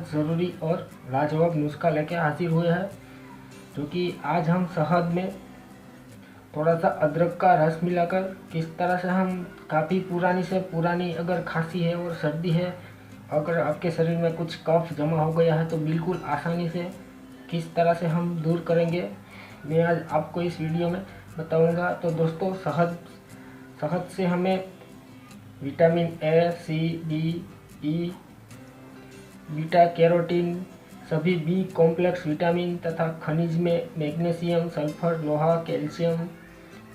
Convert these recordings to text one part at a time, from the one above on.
बहुत ज़रूरी और लाजवाब नुस्खा लेके हाजिर हुए हैं, जो कि आज हम शहद में थोड़ा सा अदरक का रस मिलाकर किस तरह से हम काफ़ी पुरानी से पुरानी अगर खांसी है और सर्दी है, अगर आपके शरीर में कुछ कफ जमा हो गया है तो बिल्कुल आसानी से किस तरह से हम दूर करेंगे, मैं आज आपको इस वीडियो में बताऊंगा। तो दोस्तों, शहद से हमें vitamin A, C, D, E, beta carotene, सभी बी कॉम्प्लेक्स विटामिन तथा खनिज में मैग्नीशियम, सल्फर, लोहा, कैल्शियम,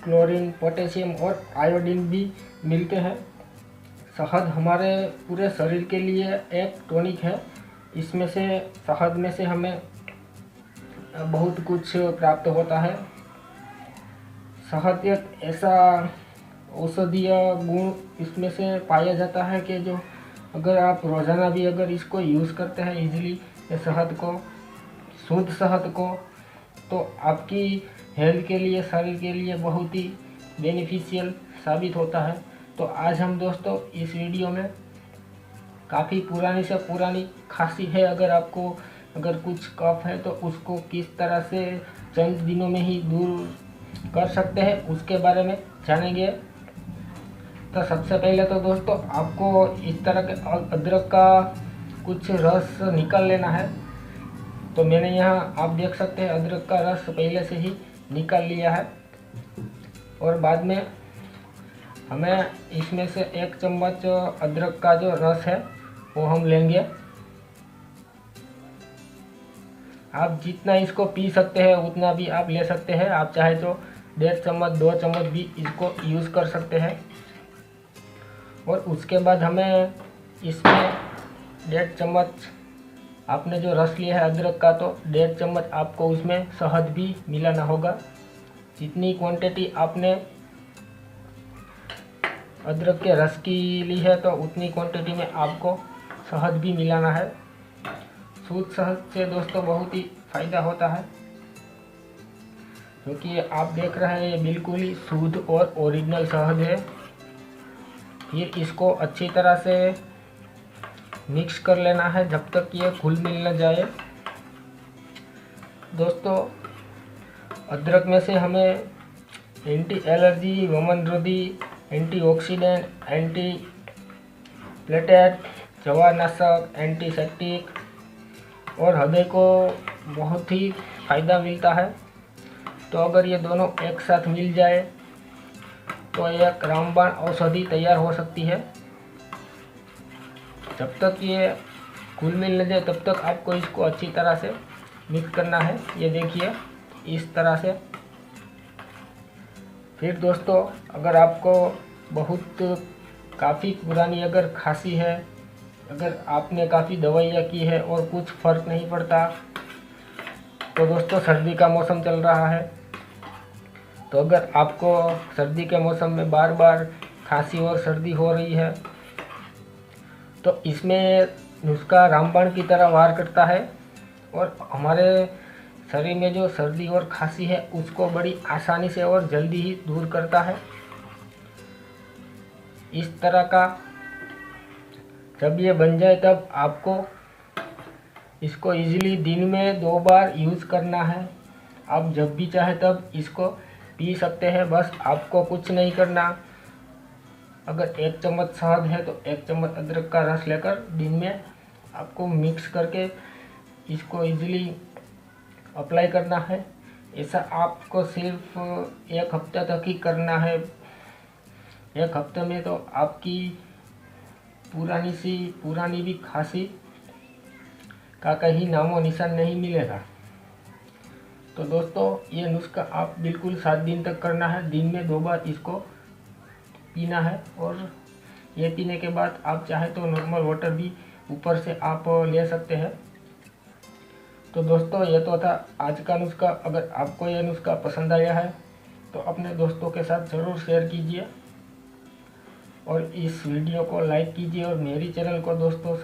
क्लोरीन, पोटेशियम और आयोडीन भी मिलते हैं। शहद हमारे पूरे शरीर के लिए एक टॉनिक है। इसमें से शहद में से हमें बहुत कुछ प्राप्त होता है। शहद एक ऐसा औषधीय गुण इसमें से पाया जाता है कि जो अगर आप रोज़ाना भी अगर इसको यूज़ करते हैं इजीली शहद को, शुद्ध शहद को, तो आपकी हेल्थ के लिए, शरीर के लिए बहुत ही बेनिफिशियल साबित होता है। तो आज हम दोस्तों इस वीडियो में काफ़ी पुरानी से पुरानी खांसी है, अगर आपको अगर कुछ कफ है तो उसको किस तरह से चंद दिनों में ही दूर कर सकते हैं उसके बारे में जानेंगे। तो सबसे पहले तो दोस्तों आपको इस तरह के अदरक का कुछ रस निकाल लेना है। तो मैंने यहाँ आप देख सकते हैं अदरक का रस पहले से ही निकाल लिया है, और बाद में हमें इसमें से 1 चम्मच अदरक का जो रस है वो हम लेंगे। आप जितना इसको पी सकते हैं उतना भी आप ले सकते हैं, आप चाहे तो 1.5 चम्मच 2 चम्मच भी इसको यूज़ कर सकते हैं। और उसके बाद हमें इसमें 1.5 चम्मच आपने जो रस लिया है अदरक का, तो 1.5 चम्मच आपको उसमें शहद भी मिलाना होगा। जितनी क्वांटिटी आपने अदरक के रस की ली है तो उतनी क्वांटिटी में आपको शहद भी मिलाना है। शुद्ध शहद से दोस्तों बहुत ही फ़ायदा होता है, क्योंकि आप देख रहे हैं ये बिल्कुल ही शुद्ध और ओरिजिनल शहद है। फिर इसको अच्छी तरह से मिक्स कर लेना है जब तक ये घुल मिल न जाए। दोस्तों, अदरक में से हमें एंटी एलर्जी, वमनरोधी, एंटीऑक्सीडेंट, एंटी प्लेटलेट, जवारनाशक, एंटीसेप्टिक और हृदय को बहुत ही फ़ायदा मिलता है। तो अगर ये दोनों एक साथ मिल जाए तो एक रामबाण औषधि तैयार हो सकती है। जब तक ये घुल मिल न जाए तब तक आपको इसको अच्छी तरह से मिक्स करना है। ये देखिए इस तरह से। फिर दोस्तों, अगर आपको बहुत काफ़ी पुरानी अगर खांसी है, अगर आपने काफ़ी दवाइयाँ की है और कुछ फ़र्क नहीं पड़ता, तो दोस्तों सर्दी का मौसम चल रहा है, तो अगर आपको सर्दी के मौसम में बार बार खांसी और सर्दी हो रही है तो इसमें नुस्खा रामबाण की तरह वार करता है और हमारे शरीर में जो सर्दी और खांसी है उसको बड़ी आसानी से और जल्दी ही दूर करता है। इस तरह का जब ये बन जाए तब आपको इसको इजीली दिन में 2 बार यूज़ करना है। आप जब भी चाहे तब इसको पी सकते हैं, बस आपको कुछ नहीं करना। अगर 1 चम्मच शहद है तो 1 चम्मच अदरक का रस लेकर दिन में आपको मिक्स करके इसको इजीली अप्लाई करना है। ऐसा आपको सिर्फ 1 हफ्ते तक ही करना है। 1 हफ्ते में तो आपकी पुरानी भी खांसी का कहीं नामो निशान नहीं मिलेगा। तो दोस्तों, ये नुस्खा आप बिल्कुल 7 दिन तक करना है। दिन में 2 बार इसको पीना है, और ये पीने के बाद आप चाहे तो नॉर्मल वाटर भी ऊपर से आप ले सकते हैं। तो दोस्तों, ये तो था आज का नुस्खा। अगर आपको यह नुस्खा पसंद आया है तो अपने दोस्तों के साथ ज़रूर शेयर कीजिए और इस वीडियो को लाइक कीजिए, और मेरी चैनल को दोस्तों